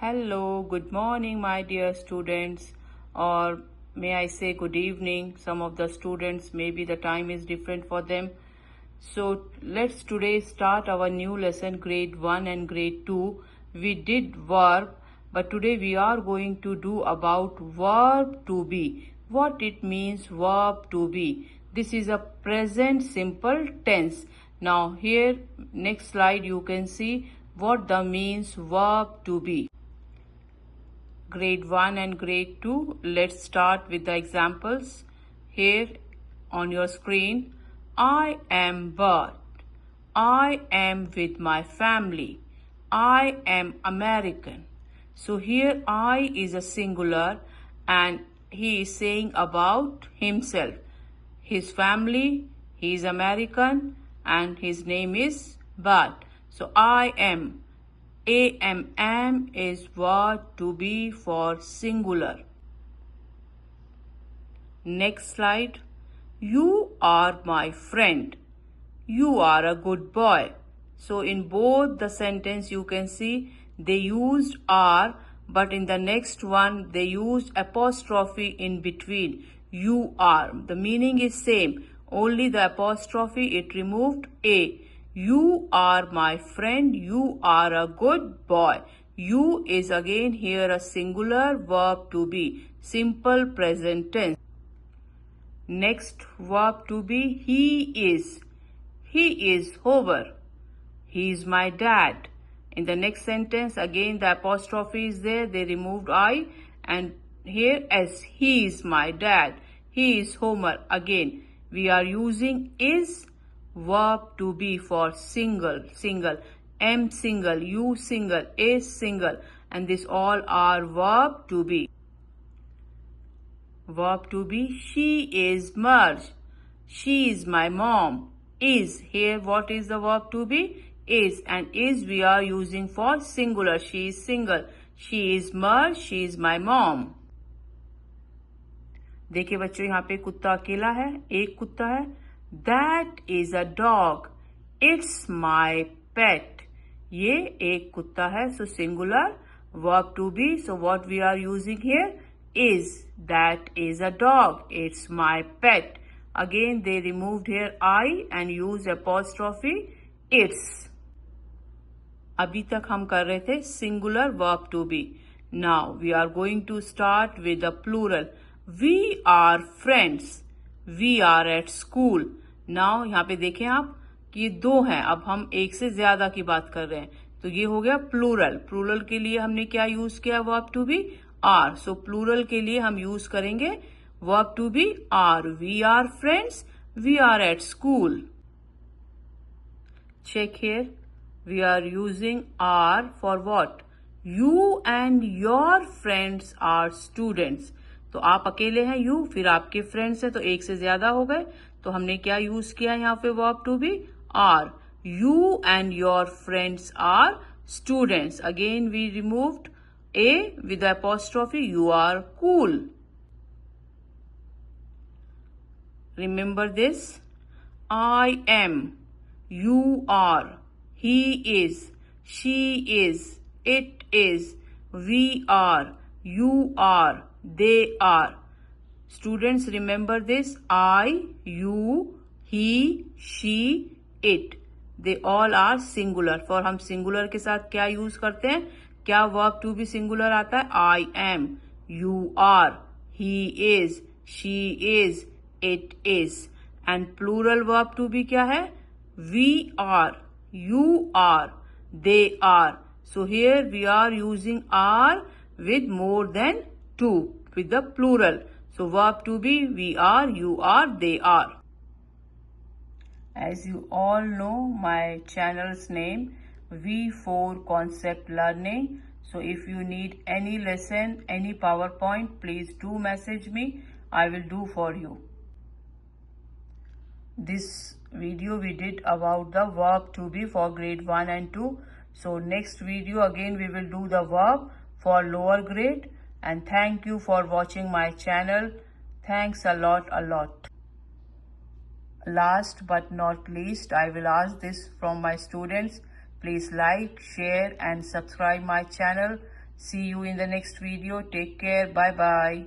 Hello, good morning, my dear students, or may I say good evening. Some of the students, maybe the time is different for them. So let's today start our new lesson, grade 1 and grade 2. We did verb, but today we are going to do about verb to be. What it means, verb to be. This is a present simple tense. Now here, next slide, you can see what the means verb to be. Grade 1 and grade 2. Let's start with the examples. Here on your screen, I am Bert. I am with my family. I am American. So here I is a singular and he is saying about himself. His family, he is American and his name is Bert. So I am. Am is verb to be for singular. Next slide. You are my friend. You are a good boy. So in both the sentence you can see they used are, but in the next one they used apostrophe in between. You are. The meaning is same. Only the apostrophe it removed a. You are my friend. You are a good boy. You is again here a singular verb to be. Simple present tense. Next verb to be he is. He is Homer. He is my dad. In the next sentence again the apostrophe is there. They removed I and here as he is my dad. He is Homer. Again we are using is verb to be for single, am single, you single, is single, and this all are verb to be. Verb to be, she is Marge. She is my mom. Is, here what is the verb to be? Is, and is we are using for singular. She is single. She is Marge. She is my mom. देखिए बच्चों यहाँ पे कुत्ता अकेला है, एक कुत्ता है. That is a dog. It's my pet. ये एक कुत्ता है. So singular verb to be. So what we are using here is. That is a dog. It's my pet. Again they removed here I and used apostrophe it's. अभी तक हम कर रहे थे singular verb to be. Now we are going to start with the plural. We are friends. We are at school. Now यहाँ पे देखें आप कि दो हैं. अब हम एक से ज्यादा की बात कर रहे हैं. तो ये हो गया प्लूरल. प्लूरल के लिए हमने क्या यूज किया verb to be? Are. So plural के लिए हम यूज करेंगे verb to be are. We are friends. We are at school. Check here. We are using are for what? You and your friends are students. तो आप अकेले हैं you, फिर आपके फ्रेंड्स हैं तो एक से ज्यादा हो गए. तो हमने क्या यूज किया यहाँ पे verb to be? Are. You and your friends are students. Again we removed a with the apostrophe. You are cool. Remember this. I am. You are. He is. She is. It is. We are. You are. They are. Students, remember this. I, you, he, she, it. They all are singular. For हम singular के साथ क्या use करते हैं? क्या verb to be singular आता है? I am. You are. He is. She is. It is. And plural verb to be क्या है? We are. You are. They are. So here we are using are with more than two with the plural. So verb to be we are, you are, they are. As you all know my channel's name V4 Concept Learning. So if you need any lesson, any PowerPoint, please do message me. I will do for you. This video we did about the verb to be for grade 1 and 2. So next video again we will do the verb for lower grade. And thank you for watching my channel. Thanks a lot, a lot. Last but not least, I will ask this from my students. Please like, share and subscribe my channel. See you in the next video. Take care. Bye bye.